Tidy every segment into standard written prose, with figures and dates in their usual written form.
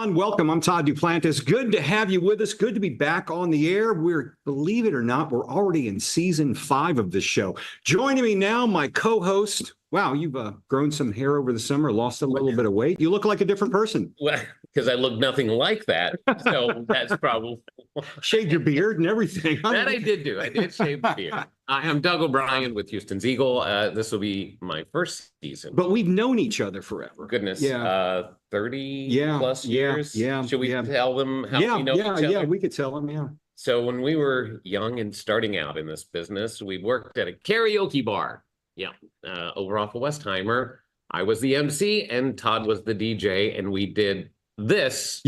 everyone. Welcome. I'm Todd Duplantis. Good to have you with us. Good to be back on the air. Believe it or not, we're already in season 5 of this show. Joining me now, my co-host. Wow, you've grown some hair over the summer, lost a little bit of weight. You look like a different person. Well, because I look nothing like that. So that's probably shaved your beard and everything. That I did do. I did shave the beard. I am Doug O'Brien with Houston's Eagle. This will be my first season. But we've known each other forever. Goodness. Yeah. 30 plus years. Yeah. Should we tell them how we know each other? Yeah, we could tell them, yeah. So when we were young and starting out in this business, we worked at a karaoke bar. Yeah. Over off of Westheimer. I was the MC and Todd was the DJ, and we did this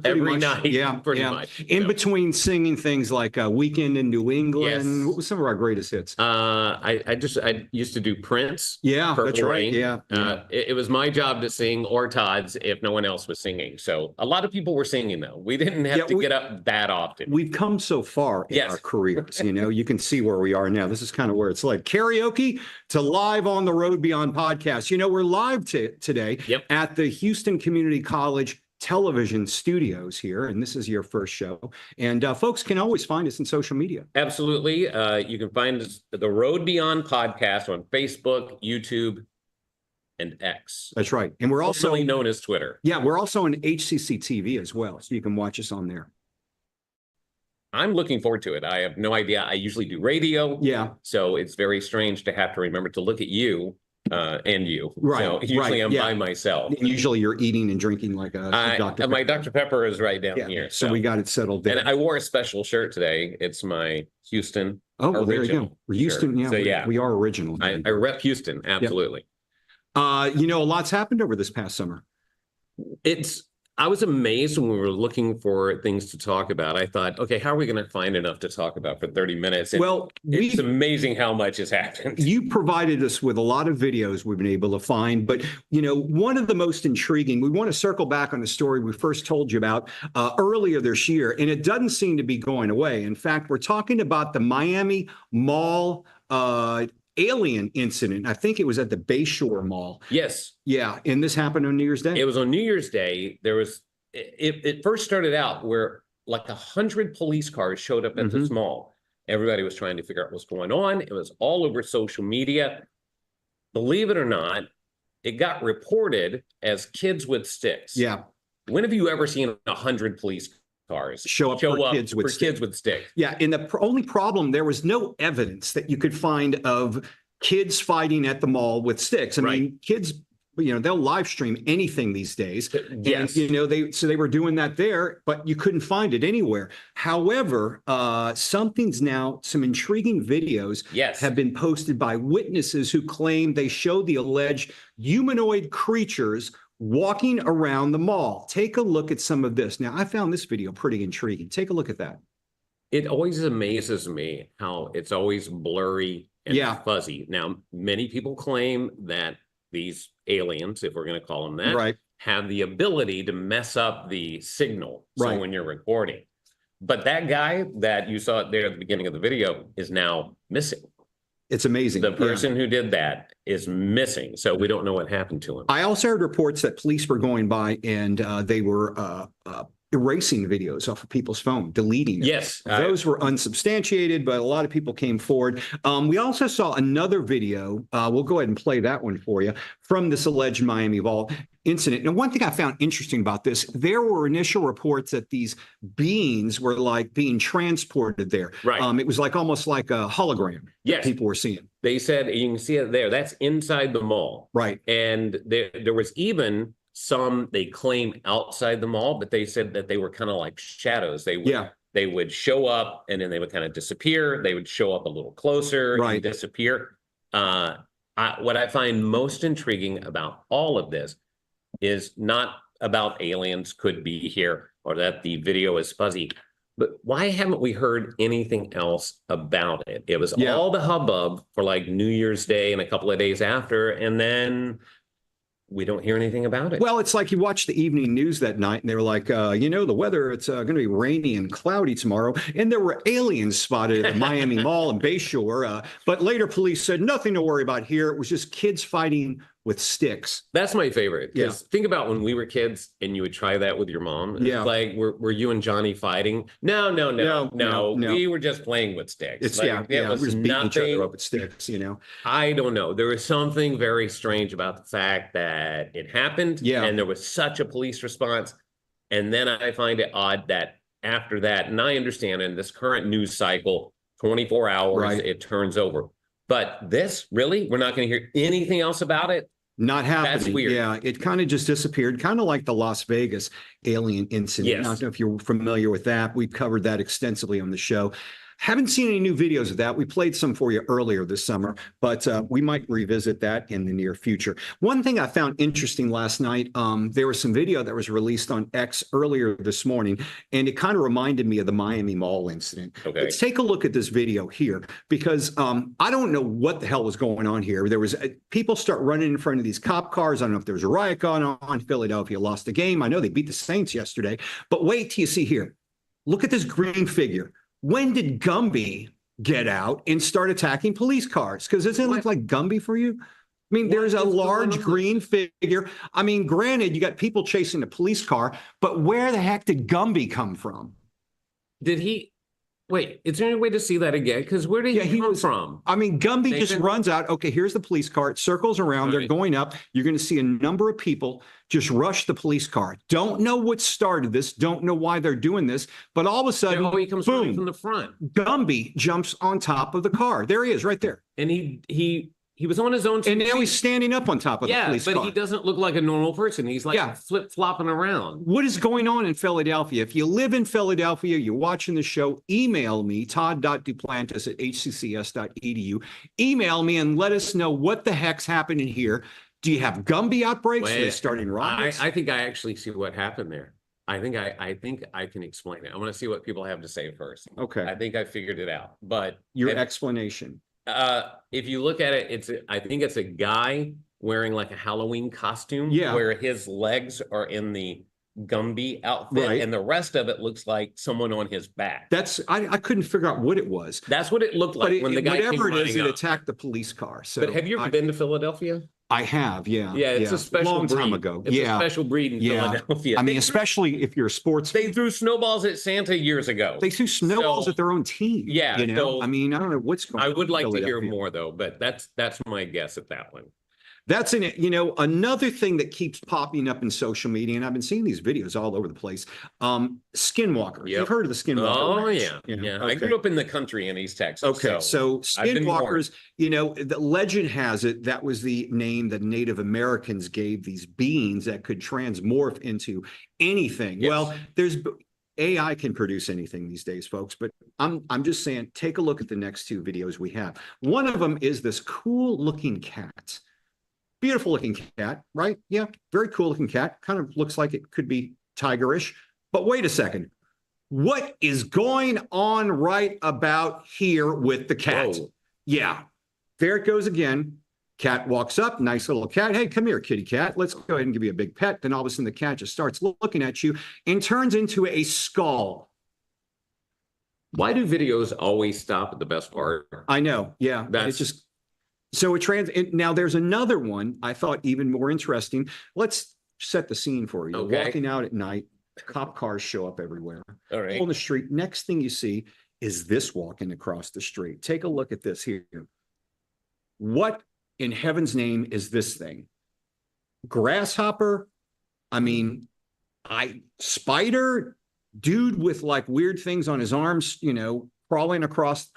every night, pretty much. In between singing things like Weekend in New England. Yes. What was some of our greatest hits? I used to do Prince. Yeah, Purple that's right. Rain. Yeah. It was my job to sing, or Todd's, if no one else was singing. So a lot of people were singing, though. We didn't have to get up that often. We've come so far in our careers. You can see where we are now. This is kind of where it's like karaoke to live on the road beyond podcasts. We're live today at the Houston Community College television studios here, and this is your first show. And folks can always find us in social media. Absolutely. You can find us the Road Beyond podcast on Facebook, YouTube, and X. That's right. And we're also known as Twitter. Yeah, we're also on HCC TV as well, so you can watch us on there. I'm looking forward to it. I have no idea. I usually do radio. Yeah. So it's very strange to have to remember to look at you. And you. Right. So usually I'm by myself. And usually you're eating and drinking like a Dr. Pepper. My Dr. Pepper is right down here. So we got it settled there. And I wore a special shirt today. It's my Houston. Oh, well, there you go. We're Houston. Shirt. Yeah, we are original. I rep Houston. Absolutely. A lot's happened over this past summer. I was amazed when we were looking for things to talk about. I thought, okay, how are we going to find enough to talk about for 30 minutes? And it's amazing how much has happened. You provided us with a lot of videos we've been able to find, but one of the most intriguing, we want to circle back on the story we first told you about earlier this year, and it doesn't seem to be going away. In fact, we're talking about the Miami Mall alien incident. I think it was at the Bayshore Mall. Yes. Yeah. And this happened on New Year's Day. It was on New Year's Day. It first started out where like 100 police cars showed up at this mall. Everybody was trying to figure out what's going on. It was all over social media. Believe it or not, it got reported as kids with sticks. Yeah. When have you ever seen 100 police cars show up for kids with sticks? Yeah, and the only problem, there was no evidence that you could find of kids fighting at the mall with sticks. I mean, kids, they'll live stream anything these days. Yes. And, they were doing that there, but you couldn't find it anywhere. However, some intriguing videos have been posted by witnesses who claim they showed the alleged humanoid creatures walking around the mall. Take a look at some of this. Now, I found this video pretty intriguing. Take a look at that. It always amazes me how it's always blurry and fuzzy. Now, many people claim that these aliens, if we're going to call them that, have the ability to mess up the signal. So when you're recording. But that guy that you saw there at the beginning of the video is now missing. It's amazing. The person who did that is missing, so we don't know what happened to him. I also heard reports that police were going by and they were erasing videos off of people's phone, deleting them. Yes. Those were unsubstantiated, but a lot of people came forward. We also saw another video. We'll go ahead and play that one for you from this alleged Miami Mall incident. And one thing I found interesting about this, there were initial reports that these beings were like being transported there. Right. It was like almost like a hologram that people were seeing. They said, you can see it there, that's inside the mall. Right. And there was even some they claim outside the mall, but they said that they were kind of like shadows. They would show up and then they would kind of disappear. They would show up a little closer and disappear. What I find most intriguing about all of this is not about aliens could be here or that the video is fuzzy, but why haven't we heard anything else about it? It was all the hubbub for like New Year's Day and a couple of days after, and then we don't hear anything about it. Well, it's like you watch the evening news that night and they were like, the weather, it's going to be rainy and cloudy tomorrow. And there were aliens spotted at the Miami Mall and Bayshore. But later police said nothing to worry about here. It was just kids fighting with sticks. That's my favorite. Because think about when we were kids and you would try that with your mom. Yeah. It's like, were you and Johnny fighting? No. We were just playing with sticks. It's like, we're just beating each other up with sticks, you know. I don't know. There was something very strange about the fact that it happened. Yeah. And there was such a police response. And then I find it odd that after that, and I understand in this current news cycle, 24 hours, it turns over. But this, really? We're not going to hear anything else about it? Not happening. That's weird. Yeah, it kind of just disappeared, kind of like the Las Vegas alien incident. Yes. I don't know if you're familiar with that. We've covered that extensively on the show. Haven't seen any new videos of that. We played some for you earlier this summer, but we might revisit that in the near future. One thing I found interesting last night, there was some video that was released on X earlier this morning, and it kind of reminded me of the Miami Mall incident. Okay. Let's take a look at this video here, because I don't know what the hell was going on here. There was people start running in front of these cop cars. I don't know if there was a riot going on. Philadelphia lost the game. I know they beat the Saints yesterday, but wait till you see here. Look at this green figure. When did Gumby get out and start attacking police cars? Because doesn't it look like Gumby for you? I mean, there's a large green figure. I mean, granted, you got people chasing a police car, but where the heck did Gumby come from? Did he? Wait, is there any way to see that again? Because where did he come from? I mean, Gumby just runs out. Okay, here's the police car. It circles around. They're going up. You're going to see a number of people just rush the police car. Don't know what started this. Don't know why they're doing this. But all of a sudden, he comes boom, from the front. Gumby jumps on top of the car. There he is, right there. And he was on his own. And now he's standing up on top of the police car. Yeah, but he doesn't look like a normal person. He's like flip-flopping around. What is going on in Philadelphia? If you live in Philadelphia, you're watching the show, email me, todd.duplantis@hccs.edu. Email me and let us know what the heck's happening here. Do you have Gumby outbreaks? Are they starting riots? I think I actually see what happened there. I think I can explain it. I want to see what people have to say first. Okay. I think I figured it out. But your explanation. If you look at it, I think it's a guy wearing like a Halloween costume, where his legs are in the Gumby outfit, and the rest of it looks like someone on his back. I couldn't figure out what it was. That's what it looked like when the guy came whatever it is, running it up. attacked the police car. So, but have you ever been to Philadelphia? I have, yeah. Yeah, it's a special long breed. time ago. It's a special breed in Philadelphia. I mean, especially if you're a sports. They threw snowballs at Santa years ago. They threw snowballs at their own team. Yeah, you know. I mean, I don't know what's going on. I would like to hear more though, but that's my guess at that one. That's in it. You know, another thing that keeps popping up in social media, and I've been seeing these videos all over the place. Skinwalkers. Yep. You've heard of the Skinwalker? Oh, ranch? yeah. Yeah. Okay. I grew up in the country in East Texas. Okay. So Skinwalkers, you know, the legend has it that was the name that Native Americans gave these beings that could transmorph into anything. Yes. Well, there's AI can produce anything these days, folks, but I'm just saying, take a look at the next two videos we have. One of them is this cool looking cat. Beautiful looking cat, right? Yeah, very cool looking cat. Kind of looks like it could be tigerish. But wait a second. What is going on right about here with the cat? Whoa. Yeah, there it goes again. Cat walks up, nice little cat. Hey, come here, kitty cat. Let's go ahead and give you a big pet. Then all of a sudden the cat just starts looking at you and turns into a skull. Why do videos always stop at the best part? I know. Yeah, it's just... So now there's another one I thought even more interesting. Let's set the scene for you. Okay. Walking out at night, cop cars show up everywhere. All right. On the street. Next thing you see is this walking across the street. Take a look at this here. What in heaven's name is this thing? Grasshopper? I mean, spider? Dude with like weird things on his arms, you know, crawling across.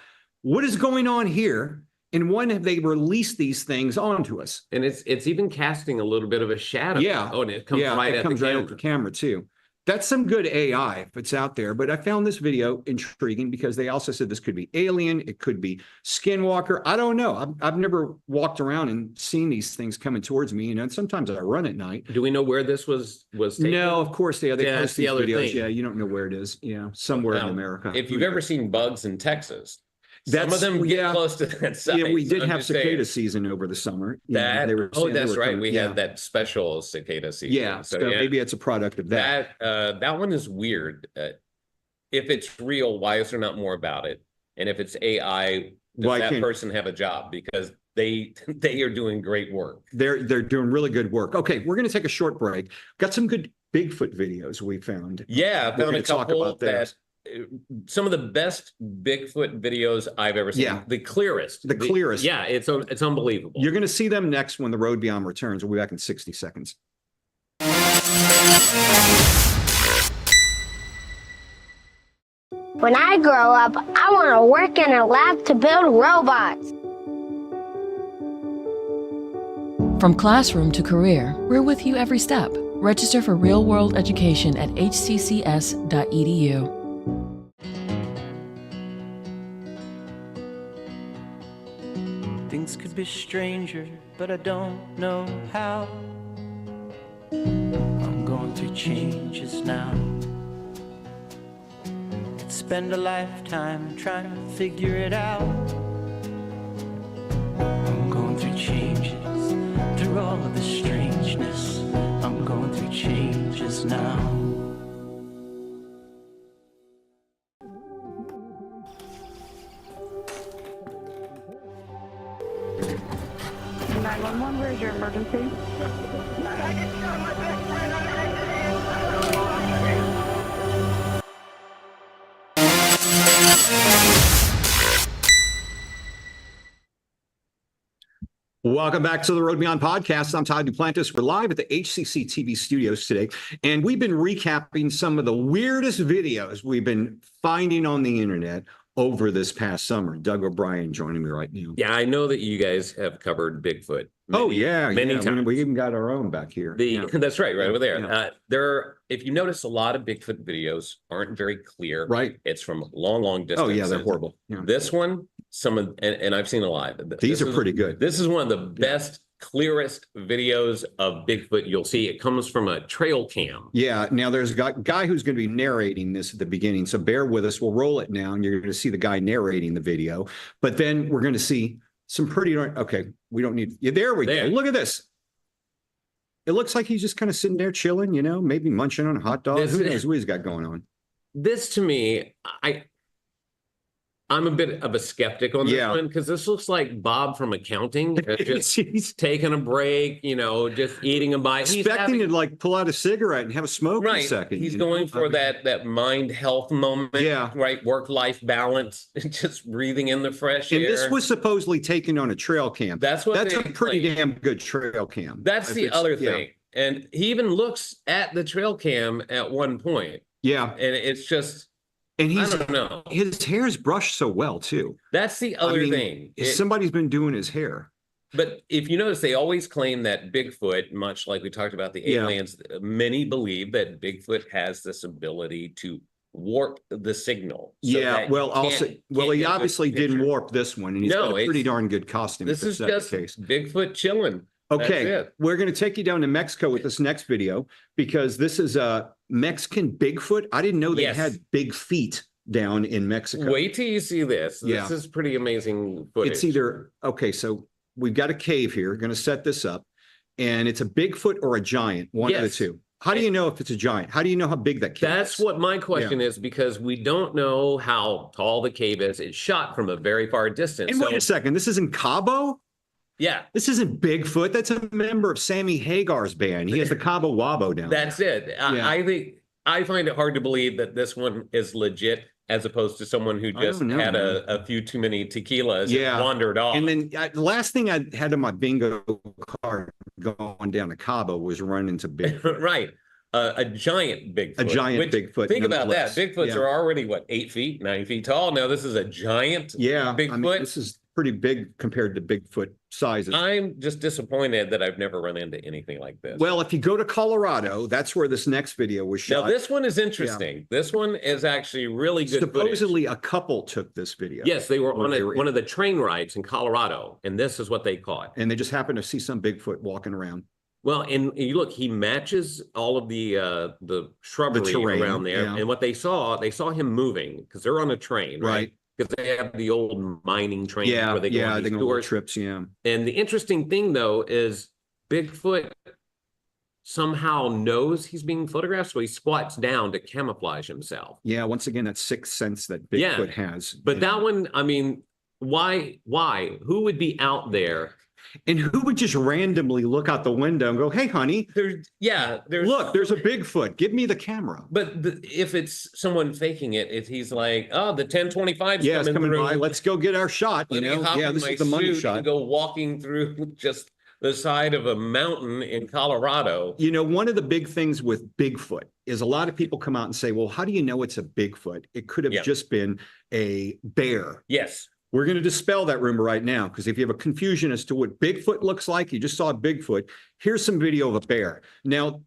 What is going on here? And when have they released these things onto us? And it's even casting a little bit of a shadow. Yeah. Oh, and it comes right at the camera too. That's some good AI if it's out there. But I found this video intriguing because they also said this could be alien. It could be Skinwalker. I don't know. I've never walked around and seen these things coming towards me. You know, and sometimes I run at night. Do we know where this was taken? No, of course they post these videos. Thing. Yeah, you don't know where it is. Yeah, somewhere in America. If you've ever seen bugs in Texas, some of them get close to that size. Yeah, we did have cicada season over the summer. That's right. We had that special cicada season. Yeah, so maybe it's a product of that. That one is weird. If it's real, why is there not more about it? And if it's AI, does that person have a job? Because they are doing great work. They're doing really good work. Okay, we're going to take a short break. Got some good Bigfoot videos we found. Yeah, I found a couple that some of the best Bigfoot videos I've ever seen. Yeah. The clearest. The clearest. Yeah, it's unbelievable. You're going to see them next when the Road Beyond returns. We'll be back in 60 seconds. When I grow up, I want to work in a lab to build robots. From classroom to career, we're with you every step. Register for real-world education at hccs.edu. Things could be stranger, but I don't know how. I'm going through changes now. Could spend a lifetime trying to figure it out. I'm going through changes, through all of the strangeness. I'm going through changes now. Where's your emergency? Welcome back to the Road Beyond podcast. I'm Todd Duplantis. We're live at the HCC TV studios today, and we've been recapping some of the weirdest videos we've been finding on the internet over this past summer. Doug O'Brien joining me right now. Yeah, I know that you guys have covered Bigfoot. Many times. We even got our own back here. That's right over there. Yeah. If you notice, a lot of Bigfoot videos aren't very clear. Right. It's from long distance. Oh yeah, they're horrible. Yeah. This one, and I've seen a lot. These are pretty good. This is one of the best, clearest videos of Bigfoot you'll see. It comes from a trail cam. Yeah. Now there's a guy who's going to be narrating this at the beginning, so bear with us. We'll roll it now, and you're going to see the guy narrating the video. But then we're going to see some pretty. Okay, we don't need. Yeah, there we go. Look at this. It looks like he's just kind of sitting there chilling, maybe munching on a hot dog. Who knows what he's got going on? This to me, I'm a bit of a skeptic on this one, because this looks like Bob from accounting, just taking a break, just eating a bite. Expecting to pull out a cigarette and have a smoke in a second. He's going for that mind health moment. Yeah. Right. Work-life balance, just breathing in the fresh air. And this was supposedly taken on a trail cam. That's a pretty damn good trail cam. That's the other thing. Yeah. And he even looks at the trail cam at one point. Yeah. And it's just... And I don't know. His hair's brushed so well too. That's the other thing. Somebody's been doing his hair. But if you notice, they always claim that Bigfoot, much like we talked about the aliens, many believe that Bigfoot has this ability to warp the signal. So he obviously didn't warp this one, and he's got a pretty darn good costume. This is just Bigfoot chilling. Okay, we're going to take you down to Mexico with this next video, because this is a Mexican Bigfoot. I didn't know they had big feet down in Mexico. Wait till you see this. This is pretty amazing footage. It's either, so we've got a cave here, going to set this up, and it's a Bigfoot or a giant, one of the two. How do you know if it's a giant? How do you know how big that cave is? That's what my question is, because we don't know how tall the cave is. It's shot from a very far distance. And wait a second, this is in Cabo? Yeah. This isn't Bigfoot. That's a member of Sammy Hagar's band. He has the Cabo Wabo down there. That's it. I find it hard to believe that this one is legit, as opposed to someone who just had a few too many tequilas and wandered off. And then the last thing I had on my bingo card going down to Cabo was running into Bigfoot. Right. A giant Bigfoot. A giant Bigfoot. Think about that. Bigfoots are already, 8 feet, 9 feet tall. Now this is a giant Bigfoot. This is pretty big compared to Bigfoot sizes. I'm just disappointed that I've never run into anything like this. Well, if you go to Colorado, that's where this next video was shot. Now, this one is interesting. Yeah. This one is actually really good Supposedly footage. A couple took this video. Yes, they were on one of the train rides in Colorado, and this is what they caught. And they just happened to see some Bigfoot walking around. Well, and you look, he matches all of the shrubbery around there. Yeah. And what they saw him moving, because they're on a train, right? Because they have the old mining train where they go on these tours. Trips, And the interesting thing, though, is Bigfoot somehow knows he's being photographed, so he squats down to camouflage himself. Yeah, once again, that sixth sense that Bigfoot has. But that one, Why? Who would be out there? And who would just randomly look out the window and go, "Hey, honey, there's look, there's a Bigfoot. Give me the camera." But if it's someone faking it, if he's like, "Oh, the 1025's it's coming by. Let's go get our shot." This is the money shot. And go walking through just the side of a mountain in Colorado. One of the big things with Bigfoot is a lot of people come out and say, "Well, how do you know it's a Bigfoot? It could have just been a bear." Yes. We're going to dispel that rumor right now, because if you have a confusion as to what Bigfoot looks like, you just saw a Bigfoot. Here's some video of a bear. Now,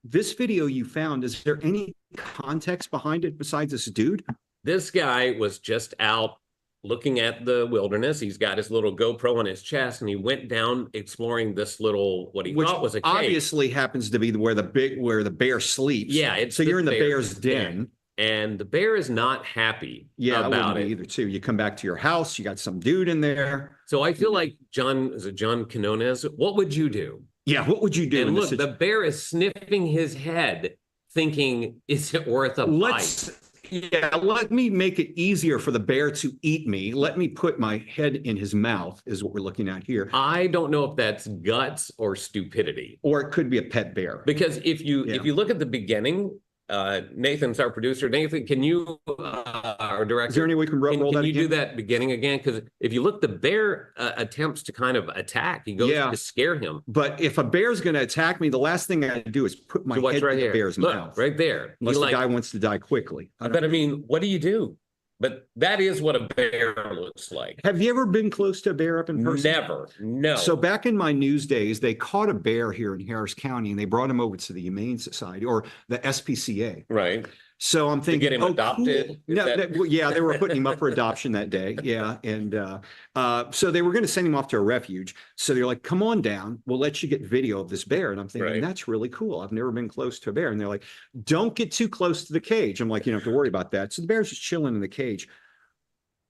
this video you found, is there any context behind it besides this dude? This guy was just out looking at the wilderness. He's got his little GoPro on his chest, and he went down exploring this little, what he thought was a cave. Obviously happens to be where the bear sleeps. Yeah. So you're in the bear's den. And the bear is not happy about it either. Too. You come back to your house, you got some dude in there. So I feel like John Quinones? What would you do? Yeah, what would you do? And look, the bear is sniffing his head, thinking, "Is it worth a bite?" Let me make it easier for the bear to eat me. Let me put my head in his mouth, is what we're looking at here. I don't know if that's guts or stupidity, or it could be a pet bear. Because if you look at the beginning. Nathan's our producer. Nathan, can you, our director, is there any way we can roll that again? Can you do that beginning again? Because if you look, the bear attempts to kind of attack. He goes to scare him. But if a bear's going to attack me, the last thing I do is put my head in the bear's mouth. Right there. Unless the guy wants to die quickly. But I mean, what do you do? But that is what a bear looks like. Have you ever been close to a bear up in person? Never. No. So back in my news days, they caught a bear here in Harris County, and they brought him over to the Humane Society, or the SPCA. Right. So I'm thinking, to get him adopted. Cool. No, they were putting him up for adoption that day. Yeah, and so they were going to send him off to a refuge. So they're like, "Come on down, we'll let you get video of this bear." And I'm thinking, that's really cool. I've never been close to a bear. And they're like, "Don't get too close to the cage." I'm like, "You don't have to worry about that." So the bear's just chilling in the cage.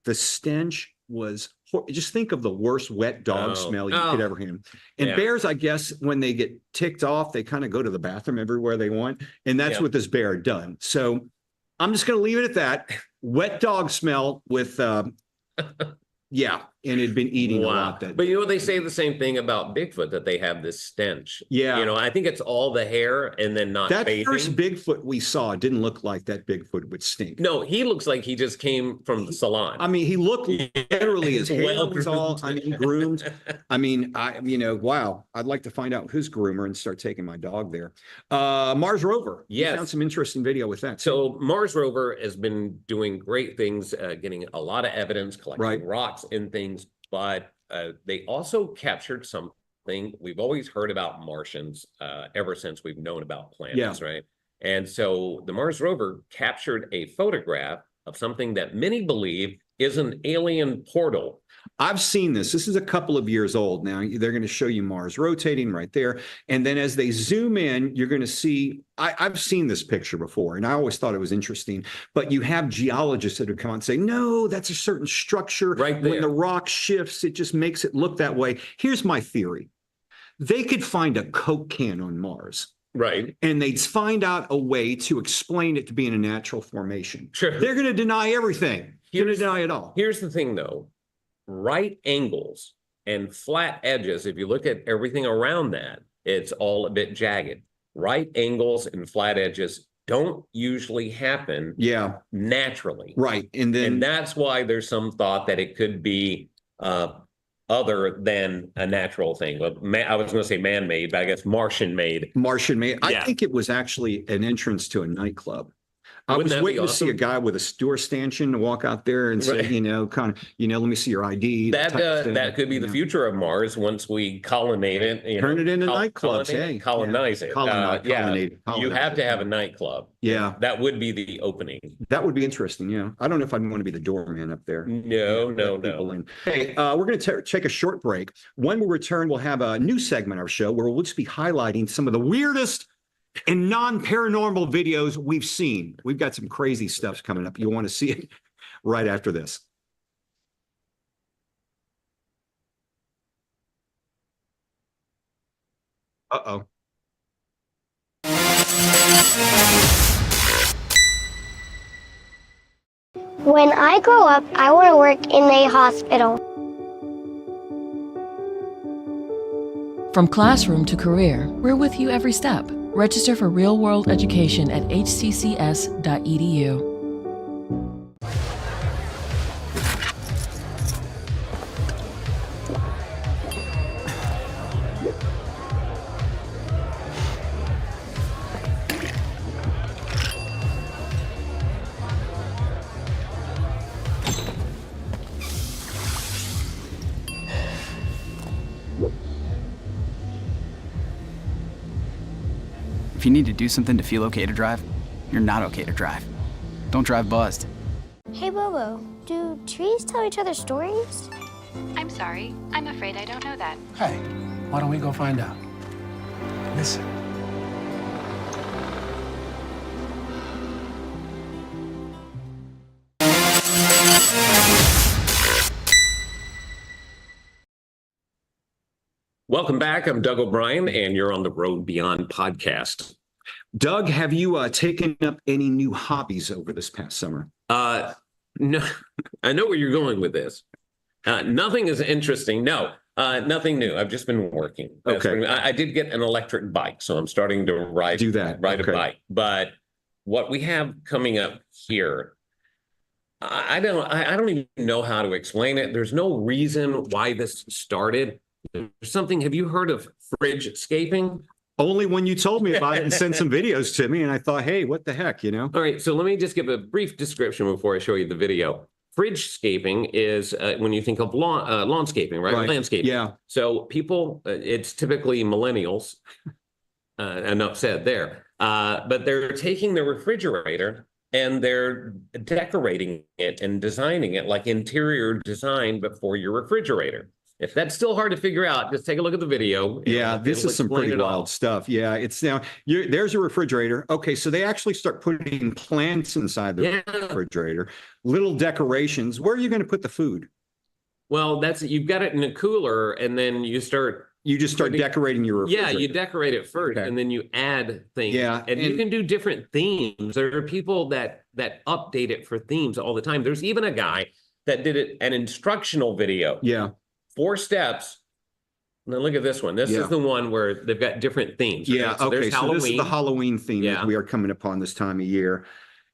The stench was, just think of the worst wet dog smell you could ever have. And bears, I guess, when they get ticked off, they kind of go to the bathroom everywhere they want. And that's what this bear had done. So I'm just going to leave it at that. Wet dog smell with, and it'd been eating a lot. But they say the same thing about Bigfoot, that they have this stench. Yeah. I think it's all the hair and then not bathing. That first Bigfoot we saw didn't look like that Bigfoot would stink. No, he looks like he just came from the salon. I mean, he looked literally, his hair was all, groomed. Wow. I'd like to find out who's groomer and start taking my dog there. Mars Rover. Yes. You found some interesting video with that. So Mars Rover has been doing great things, getting a lot of evidence, collecting rocks and things. But they also captured something. We've always heard about Martians ever since we've known about planets, right? And so the Mars rover captured a photograph of something that many believe is an alien portal. I've seen this. This is a couple of years old now. They're going to show you Mars rotating right there. And then as they zoom in, you're going to see, I've seen this picture before, and I always thought it was interesting. But you have geologists that would come out and say, no, that's a certain structure. Right there. When the rock shifts, it just makes it look that way. Here's my theory. They could find a Coke can on Mars. Right. And they'd find out a way to explain it to be in a natural formation. Sure. They're going to deny everything. They're going to deny it all. Here's the thing, though. Right angles and flat edges, if you look at everything around that, it's all a bit jagged. Right angles and flat edges don't usually happen naturally. Right. And that's why there's some thought that it could be other than a natural thing. Well, I was going to say man-made, but I guess Martian-made. Martian-made. I think it was actually an entrance to a nightclub. I was waiting to see a guy with a door stanchion to walk out there and say, let me see your ID. That could be the future of Mars once we colonate it. Turn it into nightclubs. Colonize it. You have to have a nightclub. Yeah. That would be the opening. That would be interesting. Yeah. I don't know if I'd want to be the doorman up there. No. Hey, we're going to take a short break. When we return, we'll have a new segment of our show where we'll just be highlighting some of the weirdest and non-paranormal videos we've seen. We've got some crazy stuff coming up. You'll want to see it right after this. Uh-oh. When I grow up, I want to work in a hospital. From classroom to career, we're with you every step. Register for real-world education at hccs.edu. If you need to do something to feel okay to drive, you're not okay to drive. Don't drive buzzed. Hey, Bobo, do trees tell each other stories? I'm sorry. I'm afraid I don't know that. Hey, why don't we go find out? Listen. Welcome back. I'm Doug O'Brien, and you're on the Road Beyond podcast. Doug, have you taken up any new hobbies over this past summer? No, I know where you're going with this. Nothing is interesting. No, nothing new. I've just been working. I did get an electric bike, so I'm starting to ride a bike. But what we have coming up here, I don't even know how to explain it. There's no reason why this started. There's something. Have you heard of fridge-scaping? Only when you told me about it and sent some videos to me, and I thought, hey, what the heck, you know? All right, so let me just give a brief description before I show you the video. Fridge-scaping is when you think of lawnscaping, right? Landscaping. Yeah. So people, it's typically millennials, enough said there, but they're taking the refrigerator and they're decorating it and designing it like interior design, but for your refrigerator. If that's still hard to figure out, just take a look at the video. Yeah, this is some pretty wild stuff. Yeah, it's now, there's a refrigerator. Okay, so they actually start putting plants inside the refrigerator, little decorations. Where are you going to put the food? Well, you've got it in a cooler, and then you just start decorating your refrigerator. Yeah, you decorate it first, and then you add things. Yeah, and you can do different themes. There are people that update it for themes all the time. There's even a guy that did an instructional video. Yeah. 4 steps. Now look at this one. This is the one where they've got different themes. Yeah. Okay. So this is the Halloween theme that we are coming upon this time of year.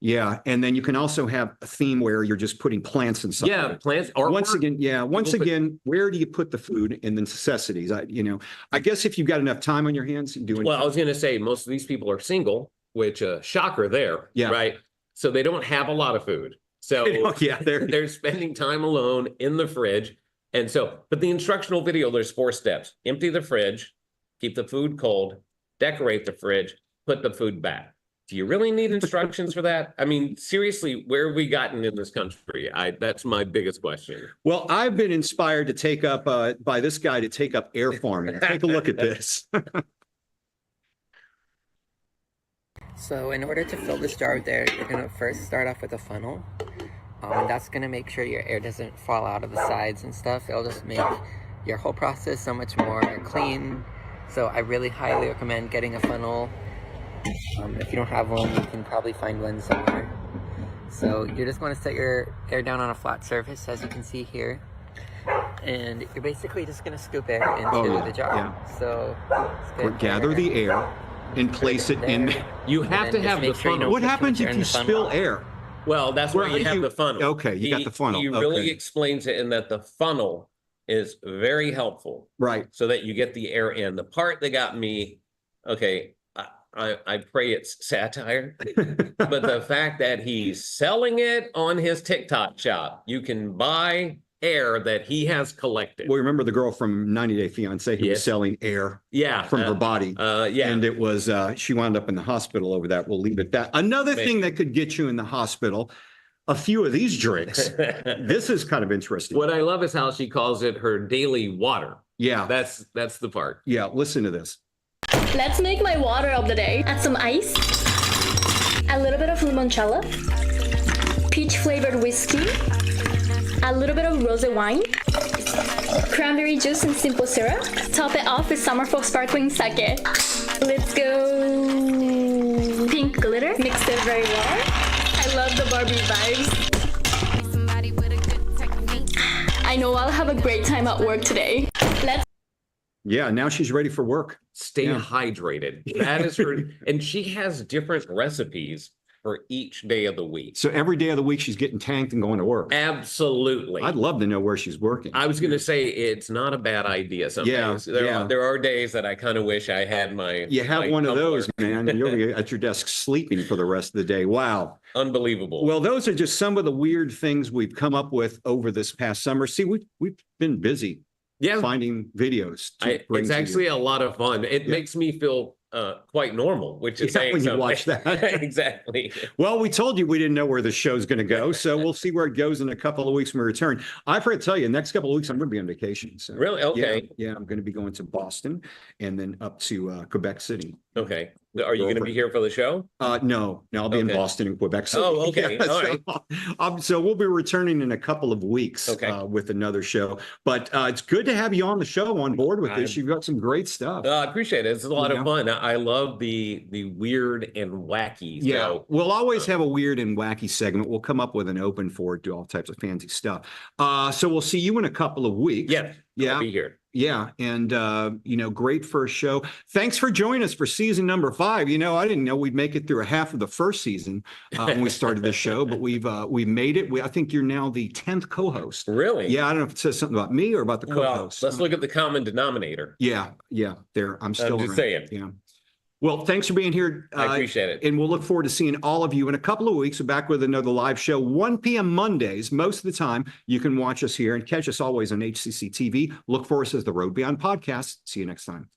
Yeah. And then you can also have a theme where you're just putting plants inside. Yeah. Plants. Or once again, where do you put the food and the necessities? I guess if you've got enough time on your hands, you do it. Well, I was going to say most of these people are single, which shocker there. Yeah. Right. So they don't have a lot of food. So they're spending time alone in the fridge. And so, but the instructional video, there's 4 steps. Empty the fridge, keep the food cold, decorate the fridge, put the food back. Do you really need instructions for that? I mean, seriously, where have we gotten in this country? That's my biggest question. Well, I've been inspired to take up, by this guy to take up air farming. Take a look at this. So in order to fill this jar there, you're going to first start off with a funnel. And that's going to make sure your air doesn't fall out of the sides and stuff. It'll just make your whole process so much more clean. So I really highly recommend getting a funnel. If you don't have one, you can probably find one somewhere. So you're just going to set your air down on a flat surface, as you can see here. And you're basically just going to scoop air into the jar. Yeah. So gather the air and place it in. You have to have the funnel. What happens if you spill air? Well, that's where you have the funnel. Okay, you got the funnel. He really explains it in that the funnel is very helpful. Right. So that you get the air in. The part that got me, okay, I pray it's satire, but the fact that he's selling it on his TikTok shop, you can buy air that he has collected. Well, remember the girl from 90 Day Fiancé who was selling air from her body. And it was, she wound up in the hospital over that. We'll leave it at that. Another thing that could get you in the hospital, a few of these drinks. This is kind of interesting. What I love is how she calls it her daily water. Yeah. That's the part. Yeah, listen to this. Let's make my water of the day. Add some ice, a little bit of limoncello, peach flavored whiskey, a little bit of rosé wine, cranberry juice and simple syrup. Top it off with Summerfall sparkling sake. Let's go. Pink glitter. Mix it very well. I love the Barbie vibes. I know I'll have a great time at work today. Let's. Yeah, now she's ready for work. Stay hydrated. That is her. And she has different recipes for each day of the week. So every day of the week, she's getting tanked and going to work. Absolutely. I'd love to know where she's working. I was going to say it's not a bad idea. Sometimes there are days that I kind of wish I had my. You have one of those, man. You'll be at your desk sleeping for the rest of the day. Wow. Unbelievable. Well, those are just some of the weird things we've come up with over this past summer. See, we've been busy. Finding videos. It's actually a lot of fun. It makes me feel quite normal, which is saying when you something. watch that. Exactly. Well, we told you we didn't know where the show's going to go, so we'll see where it goes in a couple of weeks when we return. I forgot to tell you, next couple of weeks I'm going to be on vacation. So really? Okay. Yeah, I'm going to be going to Boston and then up to Quebec City. Okay. Are you going to be here for the show? No, I'll be in Boston and Quebec City. Oh, okay. All right. So we'll be returning in a couple of weeks with another show. But it's good to have you on the show, on board with this. You've got some great stuff. I appreciate it. It's a lot of fun. I love the weird and wacky. Yeah, we'll always have a weird and wacky segment. We'll come up with an open for it, do all types of fancy stuff. So we'll see you in a couple of weeks. I'll be here. Yeah. And, great first show. Thanks for joining us for season number 5. I didn't know we'd make it through a half of the first season when we started the show, but we've made it. I think you're now the 10th co-host. Really? Yeah. I don't know if it says something about me or about the co-host. Well, let's look at the common denominator. Yeah. There. I'm still just saying. Yeah. Well, thanks for being here. I appreciate it. And we'll look forward to seeing all of you in a couple of weeks. We're back with another live show, 1 p.m. Mondays. Most of the time, you can watch us here and catch us always on HCC TV. Look for us as the Road Beyond podcast. See you next time.